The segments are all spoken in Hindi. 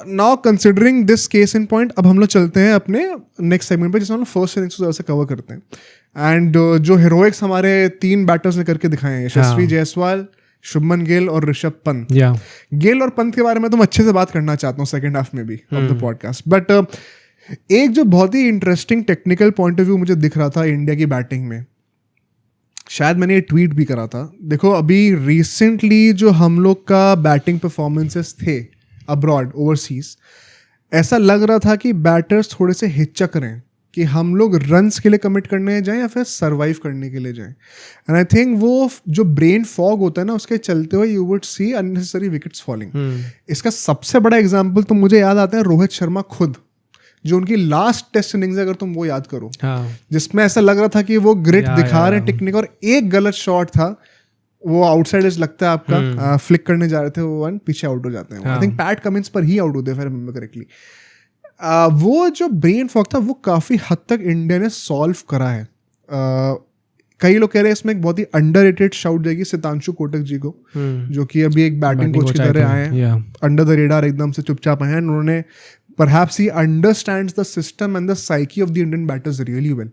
Now considering this case in point, अब हम लोग चलते हैं अपने नेक्स्ट सेगमेंट पे, जिसमें हम लोग फर्स्ट इनिंग्स से कवर करते हैं। एंड जो हीरोइक्स हमारे 3 बैटर्स ने करके दिखाए हैं, यशस्वी जायसवाल, शुभमन गिल और ऋषभ पंत। गिल और पंत के बारे में तो मैं अच्छे से बात करना चाहता हूँ सेकंड हाफ में भी ऑफ द पॉडकास्ट, बट एक जो बहुत ही interesting technical point of view मुझे दिख रहा था इंडिया की बैटिंग में, शायद मैंने ये ट्वीट भी करा था। देखो अभी रिसेंटली जो हम लोग का बैटिंग परफॉर्मेंसेस थे अब्रॉड, ओवरसीज, ऐसा लग रहा था कि बैटर्स थोड़े से हिचक रहे हैं कि हम लोग रन्स के लिए कमिट करने जाएं या फिर सरवाइव करने के लिए जाएं। एंड आई थिंक वो जो ब्रेन फॉग होता है ना, उसके चलते हुए you would see unnecessary wickets falling. इसका सबसे बड़ा एग्जांपल तो मुझे याद आता है रोहित शर्मा खुद, जो उनकी लास्ट टेस्ट इनिंग्स अगर तुम वो याद करो, जिसमें ऐसा लग रहा था कि वो ग्रिट दिखा रहे हैं टेक्निक, और एक गलत शॉट था, वो आउटसाइड एज लगता है आपका, फ्लिक करने जा रहे थे, वो वन पीछे आउट हो जाते हैं। आई थिंक पैट कमिंस पर ही आउट होते हैं, if I remember correctly। वो जो ब्रेन फॉग था वो काफ़ी हद तक इंडिया ने सॉल्व करा है। कई लोग कह रहे हैं इसमें एक बहुत ही अंडररेटेड शाउट जाएगी सितांशु कोटक जी को, जो कि अभी एक बैटिंग कोच की तरह आए हैं, अंडर द रेडार एकदम से चुपचाप आए हैं। उन्होंने perhaps he understands the system and the psyche of the Indian batters really well।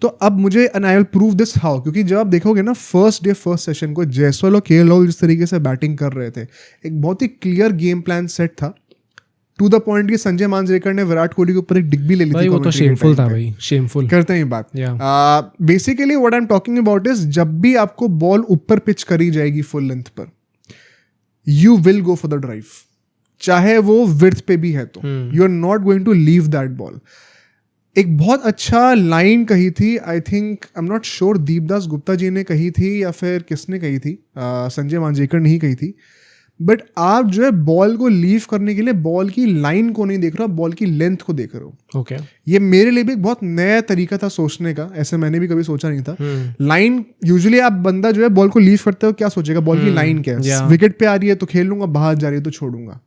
तो अब मुझे, and I will prove this how, क्योंकि जब आप देखोगे ना फर्स्ट डे फर्स्ट सेशन को, जायसवाल और केएल राहुल जिस तरीके से बैटिंग कर रहे थे, एक बहुत ही क्लियर गेम प्लान सेट था, टू द पॉइंट कि संजय मांजरेकर ने विराट कोहली के ऊपर एक डिग भी ले ली थी। वो तो शेमफुल था भाई, शेमफुल। करते हैं बात। Basically what I am talking about is, जब भी आपको बॉल ऊपर पिच करी जाएगी फुल लेंथ पर, you will go for the drive, चाहे वो विड्थ पे भी है तो you are not going to leave that ball. एक बहुत अच्छा लाइन कही थी, I think, I am not sure, Deepdas Gupta ji ने कही थी या फिर किसने कही थी, संजय मांजरेकर ने ही कही थी, बट आप जो है बॉल को लीव करने के लिए बॉल की लाइन को नहीं देख रहे हो, बॉल की लेंथ को देख रहे हो। ओके, ये मेरे लिए भी एक बहुत नया तरीका था सोचने का, ऐसे मैंने भी कभी सोचा नहीं था। लाइन, यूजुअली आप बंदा जो है बॉल को लीव करते हो क्या सोचेगा, बॉल की लाइन क्या है, विकेट पे आ रही है तो खेल लूंगा, बाहर जा रही है तो छोड़ूंगा।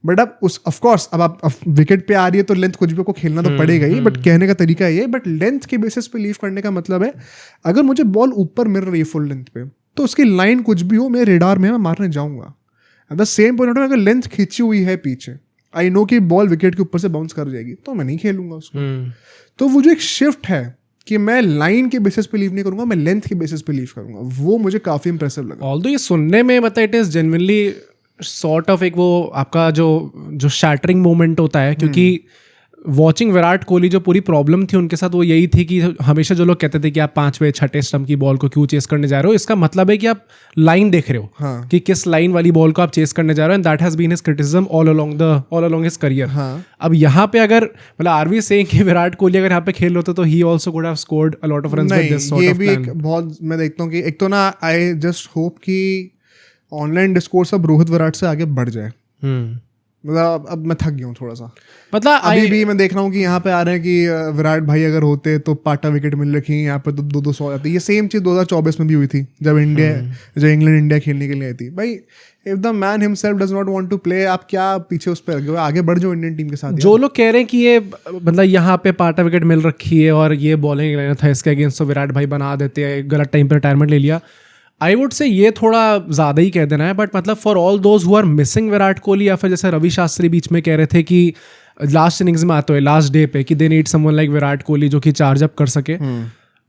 बट अब ऑफकोर्स अब आप विकेट पे आ रही है तो लेंथ कुछ भी को खेलना तो पड़ेगा ही, बट कहने का तरीका ये, बट लेंथ के बेसिस पे लीव करने का मतलब है अगर मुझे बॉल ऊपर मिल रही है फुल लेंथ पे, तो उसकी लाइन कुछ भी हो मेरे रेडार में, मैं मारने जाऊंगा। एट द सेम पॉइंट अगर लेंथ खींची हुई है पीछे, आई नो कि बॉल विकेट के ऊपर से बाउंस कर जाएगी, तो मैं नहीं खेलूंगा उसको। तो वो जो एक शिफ्ट है कि मैं लाइन के बेसिस पे लीव नहीं करूंगा, मैं लेंथ के बेसिस पे लीव करूंगा, वो मुझे काफी इंप्रेसिव लगा। ऑल्दो ये सुनने में मतलब it is genuinely sort of एक वो आपका जो शैटरिंग मोमेंट होता है, क्योंकि वॉचिंग विराट कोहली जो पूरी प्रॉब्लम थी उनके साथ वो यही थी कि हमेशा जो लोग कहते थे कि आप 5वें 6ठे स्टंप की बॉल को क्यों चेस करने जा रहे हो, इसका मतलब है कि आप लाइन देख रहे हो कि किस लाइन वाली बॉल को आप चेस करने जा रहे हो, and that has been his criticism all along his career. अब यहाँ पे अगर मतलब आर वी सेइंग कि विराट कोहली अगर यहाँ पे खेल होता तो ही also could have scored a lot of runs with this sort of plan. ये भी एक बहुत, मैं देखता हूँ कि एक तो ना, आई जस्ट होप कि ऑनलाइन डिस्कोर्स अब रोहित विराट से आगे बढ़ जाए। मतलब अब मैं थक गया हूँ थोड़ा सा, मतलब अभी भी मैं देख रहा हूँ कि यहाँ पे आ रहे हैं कि विराट भाई अगर होते तो पाटा विकेट मिल रखी है, यहाँ पे तो 200 आती। ये सेम चीज़ 2024 में भी हुई थी जब इंग्लैंड इंडिया खेलने के लिए आई थी। भाई if the man himself does not want to play, आप क्या पीछे उस पर लगे हो, आगे बढ़ जाओ इंडियन टीम के साथ। जो लोग कह रहे हैं कि ये मतलब यहाँ पे पाटा विकेट मिल रखी है और ये बॉलिंग लेना था इसके अगेंस्ट, तो विराट भाई बना देते हैं, गलत टाइम पर रिटायरमेंट ले लिया, आई वुड से ये थोड़ा ज़्यादा ही कह देना है। बट मतलब for all those who are missing Virat Kohli, या फिर जैसे रवि शास्त्री बीच में कह रहे थे कि लास्ट इनिंग्स में आते हुए लास्ट डे पे कि they need someone like Virat Kohli जो कि चार्ज अप कर सके,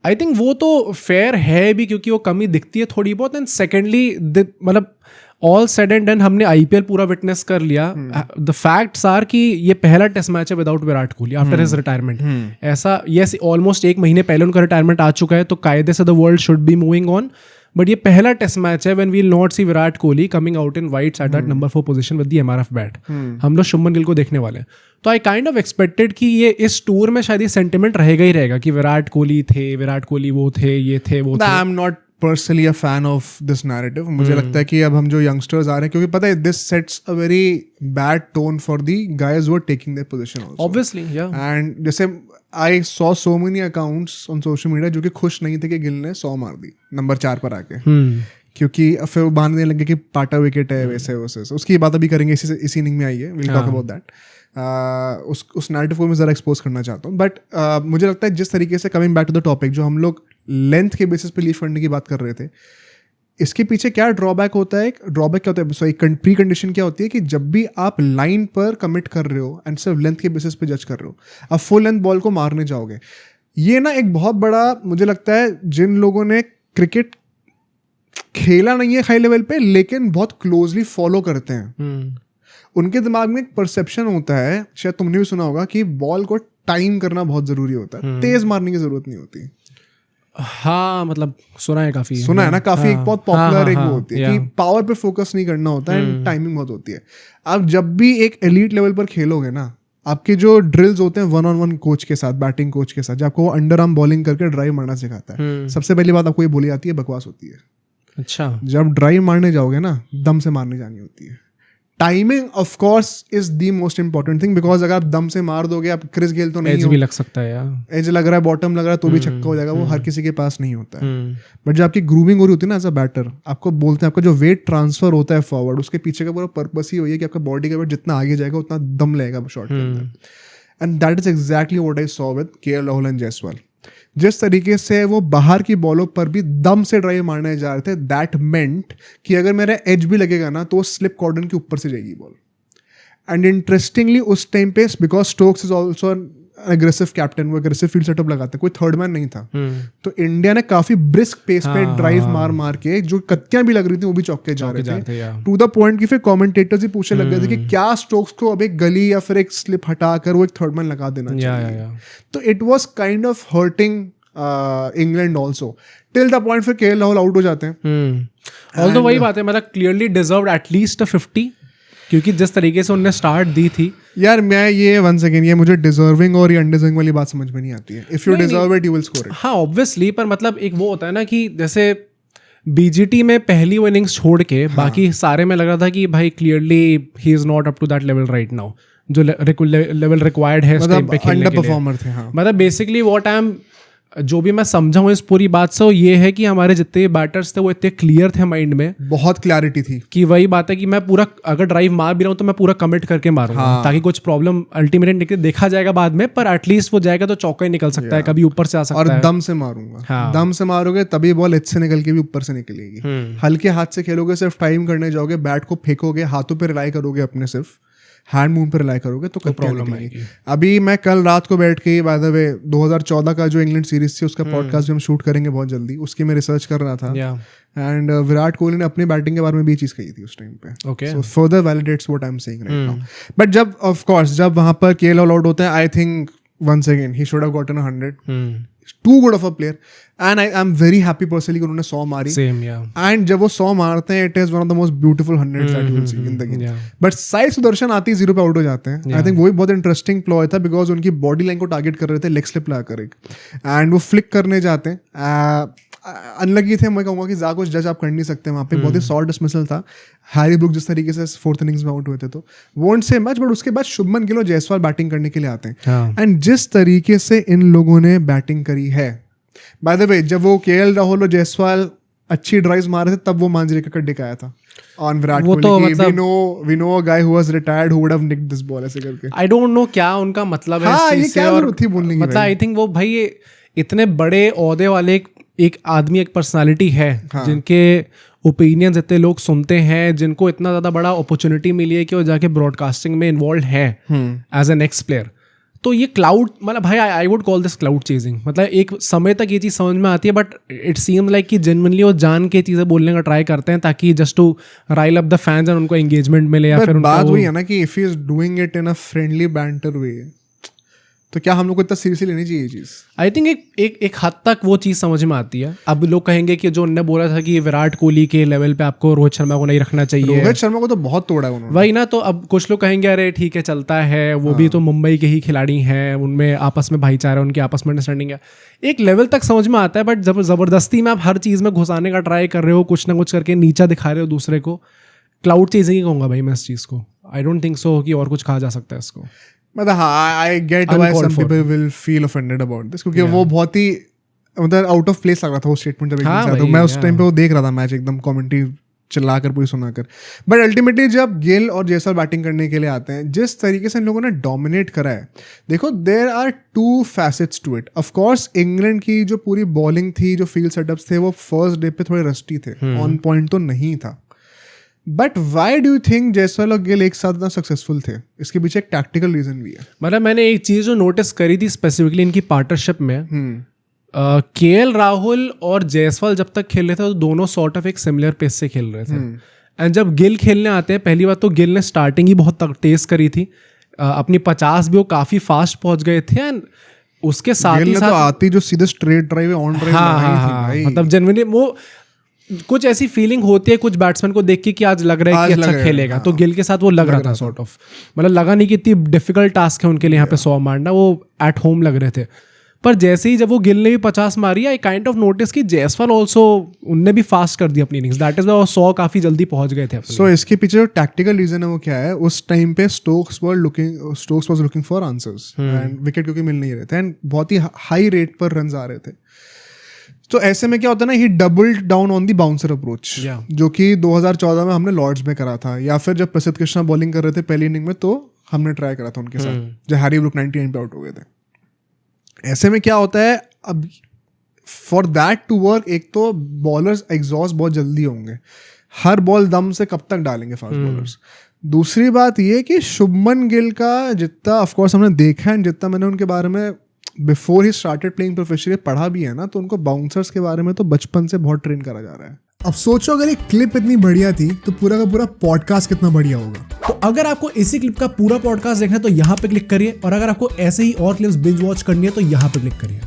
आई थिंक वो तो फेयर है भी, क्योंकि वो कमी दिखती है थोड़ी बहुत। एंड सेकेंडली मतलब ऑल सेड एंड डन हमने IPL पूरा विटनेस कर लिया। द फैक्ट्स आर कि ये पहला टेस्ट मैच है without Virat Kohli after his retirement. ऐसा यस, ऑलमोस्ट 1 महीने पहले उनका रिटायरमेंट आ चुका है, तो कायदे से the world should be moving on, but ये पहला टेस्ट मैच है when we will not see Virat Kohli coming out in whites at that number 4 position with the MRF bat. हम लोग शुभमन गिल को देखने वाले हैं, तो आई काइंड ऑफ एक्सपेक्टेड कि ये इस टूर में शायद ये सेंटिमेंट रहेगा ही रहेगा कि विराट कोहली थे, विराट कोहली वो थे, ये थे, वो थे। आई am not personally a fan of this narrative. मुझे लगता है कि अब हम जो यंगस्टर्स आ रहे हैं, क्योंकि पता है this sets a very bad tone for the guys who are taking their position also, obviously, yeah and जैसे I saw so many accounts on social media जो कि खुश नहीं थे कि गिल ने 100 मार दी नंबर 4 पर आके, क्योंकि फिर वो बांधने लगे कि पाटा विकेट है वैसे वैसे। उसकी बात अभी करेंगे, इसी इनिंग में आई है, विल टॉक अबाउट दैट। उस नैरेटिव को मैं ज़रा एक्सपोज करना चाहता हूँ। बट मुझे लगता है जिस तरीके से, coming back to the topic, जो हम लोग लेंथ के बेसिस पे लीव करने की बात कर रहे थे, इसके पीछे क्या ड्रॉबैक होता है, ड्रॉबैक क्या होता है, सॉरी प्री कंडीशन क्या होती है कि जब भी आप लाइन पर कमिट कर रहे हो एंड सिर्फ लेंथ के बेसिस पे जज कर रहे हो, आप फुल लेंथ बॉल को मारने जाओगे, ये ना एक बहुत बड़ा मुझे लगता है जिन लोगों ने क्रिकेट खेला नहीं है हाई लेवल पे लेकिन बहुत क्लोजली फॉलो करते हैं, उनके दिमाग में एक परसेप्शन होता है, शायद तुमने भी सुना होगा, कि बॉल को टाइम करना बहुत जरूरी होता है, तेज मारने की जरूरत नहीं होती। हाँ मतलब सुना है काफी, सुना है ना काफी, एक बहुत पॉपुलर एक वो होती है कि yeah. पावर पे फोकस नहीं करना होता है, टाइमिंग बहुत होती है। आप जब भी एक एलीट लेवल पर खेलोगे ना, आपके जो ड्रिल्स होते हैं 1-on-1 कोच के साथ, बैटिंग कोच के साथ, जो आपको अंडर आर्म बॉलिंग करके ड्राइव मारना सिखाता है, सबसे पहली बात आपको ये बोली जाती है बकवास होती है। अच्छा, जब ड्राइव मारने जाओगे ना, दम से मारने जानी होती है। Timing of course is the most important thing, because अगर आप दम से मार दोगे, आप क्रिस गेल तो नहीं एज भी लग सकता है यार, एज लग रहा है, बॉटम लग रहा है तो भी छक्का हो जाएगा, वो हर किसी के पास नहीं होता है। बट जब आपकी ग्रूविंग हो रही होती है ना एज अ बैटर, आपको बोलते हैं आपका जो वेट ट्रांसफर होता है फॉरवर्ड, उसके पीछे का पूरा पर्पस ही वही है कि आपका बॉडी का वेट जितना आगे जाएगा उतना दम लगेगा शॉट के अंदर। And that is exactly what I saw with KL Rahul and Jaiswal. जिस तरीके से वो बाहर की बॉलों पर भी दम से ड्राइव मारने जा रहे थे, दैट मेंट कि अगर मेरा एज भी लगेगा ना तो वो स्लिप कॉर्डन के ऊपर से जाएगी बॉल। एंड इंटरेस्टिंगली उस टाइम पे, because Stokes is also aggressive captain, वो अग्रेसिव फील्ड सेटअप लगाते हैं, कोई थर्ड मैन नहीं था, तो इंडिया ने काफी ब्रिस्क पेस पे ड्राइव मार के जो कत्तियां भी लग रही थी वो भी चौके जा रहे थे, टू द पॉइंट कि फिर कमेंटेटर्स ही पूछने लग गए थे कि क्या स्टोक्स को अब एक गली या फिर एक स्लिप हटाकर वो एक थर्ड मैन लगा देना चाहिए। तो it was kind of hurting England also till the point फिर केएल राहुल आउट हो जाते हैं। ऑल्दो वही बात है, मतलब क्लियरली डिजर्व्ड एटलीस्ट 50, क्योंकि जिस तरीके से उन्होंने स्टार्ट दी थी यार। मैं ये वन सेकेंड, ये मुझे डिजर्विंग और ये अनडिजर्विंग वाली बात समझ में नहीं आती है। If you deserve it you will score it. हाँ ऑब्वियसली, पर मतलब एक वो होता है ना कि जैसे बीजीटी में पहली इनिंग्स छोड़ के बाकी सारे में लग रहा था कि भाई clearly he is not up to that level right now, जो लेवल रिक्वायर्ड है इस टाइम पे खेलने के लिए। परफॉर्मर थे। हाँ। मतलब बेसिकली व्हाट आई एम, जो भी मैं समझा हूँ इस पूरी बात से, वो ये है कि हमारे जितने बैटर्स थे वो इतने क्लियर थे माइंड में, बहुत क्लैरिटी थी कि वही बात है कि मैं पूरा अगर ड्राइव मार भी रहा हूँ तो मैं पूरा कमिट करके मारूंगा। हाँ। ताकि कुछ प्रॉब्लम अल्टीमेट निकले, देखा जाएगा बाद में, पर एटलीस्ट वो जाएगा तो चौका ही निकल सकता है, कभी ऊपर से आ सकता और है। दम से मारूंगा। हाँ। दम से मारोगे तभी बॉल एज से निकल के भी ऊपर से निकलेगी। हल्के हाथ से खेलोगे, सिर्फ टाइम करने जाओगे, बैट को फेंकोगे, हाथों पर रिलाई करोगे, अपने सिर्फ हैंड मूव पर रिलाई करोगे तो प्रॉब्लम आएगी। अभी मैं कल रात को बैठ के, बाय द वे 2014 का जो इंग्लैंड सीरीज थी उसका पॉडकास्ट भी हम शूट करेंगे बहुत जल्दी, उसकी मैं रिसर्च कर रहा था। एंड विराट कोहली ने अपनी बैटिंग के बारे में भी चीज कही थी उस टाइम पे, so further validates what I am saying right now. But जब ऑफ कोर्स जब वहां पर केएल राहुल आउट होते हैं, I think once again he should have gotten 100, too good of a player, and I am very happy personally कि उन्होंने 100 मारी। एंड जब वो 100 मारते हैं, it is one of the most beautiful 100s that you will see in the game. But Sai Sudarshan आती है 0 पे आउट हो जाते हैं। आई थिंक वो भी बहुत इंटरेस्टिंग प्लॉय था, बिकॉज उनकी बॉडी लाइन को टारगेट कर रहे थे लेग स्लिप लगाकर एक, एंड वो फ्लिक करने जाते हैं। अनलकी थे, मैं कहूँगा कि ज़्यादा कुछ जज आप कर नहीं सकते वहाँ पे, बहुत ही शॉर्ट डिसमिसल था। हैरी ब्रूक जिस तरीके से 4th इनिंग्स में आउट हुए थे, तो वोंट से मच, बट उसके बाद शुभमन गिल और जायसवाल बैटिंग करने के लिए आते हैं। एंड जिस तरीके से इन लोगों ने बैटिंग करी है, बाय द वे जब वो केएल राहुल और जायसवाल अच्छी ड्राइव्स मार रहे थे, तब वो मांजरे का कट दिखाया था on Virat Kohli, we know a guy who was retired who would have nicked this ball, ऐसे करके। आई डोंट नो क्या उनका मतलब है इस चीज से, और मतलब आई थिंक वो भाई इतने बड़े ओहदे वाले एक आदमी, एक पर्सनालिटी है, जिनके ओपिनियंस इतने लोग सुनते हैं, जिनको इतना ज़्यादा बड़ा अपॉर्चुनिटी मिली है कि वो जाके ब्रॉडकास्टिंग में इन्वॉल्व है एज एन एक्स प्लेयर। तो ये क्लाउड, मतलब भाई I would call this cloud chasing. मतलब एक समय तक ये चीज़ समझ में आती है, बट इट सीम्स लाइक कि जेन्युइनली वो जान के चीज़ें बोलने का ट्राई करते हैं ताकि just to rile up the fans and उनको एंगेजमेंट मिले, या फिर बात वही है ना कि if he is doing it in a friendly banter way, तो क्या हम लोग को इतना सीरियसली लेनी चाहिए ये चीज़? आई थिंक एक हद तक वो चीज़ समझ में आती है। अब लोग कहेंगे कि जो उन्होंने बोला था कि विराट कोहली के लेवल पे आपको रोहित शर्मा को नहीं रखना चाहिए, रोहित शर्मा को तो बहुत तोड़ा है उन्होंने, वही ना। तो अब कुछ लोग कहेंगे अरे ठीक है चलता है, वो भी तो मुंबई के ही खिलाड़ी हैं, उनमें आपस में भाईचारा, उनकी आपस में अंडरस्टैंडिंग है, एक लेवल तक समझ में आता है। बट जब ज़बरदस्ती में आप हर चीज़ में घुसाने का ट्राई कर रहे हो, कुछ ना कुछ करके नीचा दिखा रहे हो दूसरे को, क्लाउड चेजिंग ही कहूँगा भाई मैं इस चीज़ को। आई डोंट थिंक सो कि और कुछ कहा जा सकता है इसको। मतलब हाँ, I get why some people will feel offended about this, क्योंकि वो बहुत ही मतलब आउट ऑफ प्लेस लग रहा था वो स्टेटमेंट जब एकदम से आया था। मैं उस टाइम पे वो देख रहा था मैच, एकदम कमेंट्री चिल्लाकर पूरी सुनाकर। बट अल्टीमेटली जब गिल और जायसवाल बैटिंग करने के लिए आते हैं, जिस तरीके से इन लोगों ने डोमिनेट करा है, देखो there are two facets to it. Of course England की जो पूरी बॉलिंग थी, जो फील्ड सेटअप्स थे, वो फर्स्ट डे पे थोड़े रस्टी थे, ऑन पॉइंट तो नहीं था। But why do you think Jaiswal और गिल एक साथ इतना सक्सेसफुल थे? इसके पीछे एक टैक्टिकल रीजन भी है। मतलब मैंने एक चीज़ जो नोटिस करी थी स्पेसिफिकली इनकी पार्टनरशिप में, केएल राहुल और जायसवाल जब तक खेल रहे थे तो दोनों सॉर्ट ऑफ एक सिमिलर पेस से खेल रहे थे। एंड जब गिल खेलने आते हैं, पहली बात तो गिल ने स्टार्टिंग ही बहुत तेज करी थी, अपनी 50 भी वो काफ़ी फास्ट पहुंच गए थे। एंड उसके साथ ही साथ तो आती जो सीधे स्ट्रेट ड्राइव ऑन ड्राइव हाँ, मतलब जनरली वो कुछ ऐसी फीलिंग होती है कुछ बैट्समैन को देख के कि आज लग रहा है कि अच्छा खेलेगा, तो गिल के साथ वो लग रहा था सॉर्ट ऑफ, मतलब लगा नहीं कि इतनी डिफिकल्ट टास्क है उनके लिए यहाँ पे 100 मारना, वो एट होम लग रहे थे। पर जैसे ही जब वो गिल ने भी 50 मारी, आई काइंड ऑफ नोटिस कि जायसवाल ऑल्सो उनने भी फास्ट कर दी अपनी इनिंग्स, दैट इज वो 100 काफी जल्दी पहुंच गए थे। सो इसके पीछे जो टैक्टिकल रीजन है वो क्या है? उस टाइम पे Stokes was looking for answers and wicket क्योंकि मिल नहीं रहे थे एंड बहुत ही हाई रेट पर रन आ रहे थे। तो ऐसे में क्या होता है ना, he doubled down on the bouncer approach, जो कि 2014 में हमने लॉर्ड्स में करा था, या फिर जब प्रसिद्ध कृष्णा बॉलिंग कर रहे थे पहली इनिंग में तो हमने ट्राई करा था उनके साथ, जब हैरी ब्रूक 99 पे आउट हो गए थे। ऐसे में क्या होता है, अब फॉर दैट टू वर्क, एक तो बॉलर्स एग्जॉस्ट बहुत जल्दी होंगे, हर बॉल दम से कब तक डालेंगे फास्ट बॉलर्स। दूसरी बात ये कि शुभमन गिल का जितना ऑफकोर्स हमने देखा है, जितना मैंने उनके बारे में before he started playing professionally पढ़ा भी है ना, तो उनको बाउंसर्स के बारे में तो बचपन से बहुत ट्रेन करा जा रहा है। अब सोचो अगर एक क्लिप इतनी बढ़िया थी तो पूरा का पूरा पॉडकास्ट कितना बढ़िया होगा। तो अगर आपको इसी क्लिप का पूरा पॉडकास्ट देखना है तो यहाँ पे क्लिक करिए, और अगर आपको ऐसे ही और क्लिप्स बिंज वॉच करनी है तो यहाँ पे क्लिक करिए।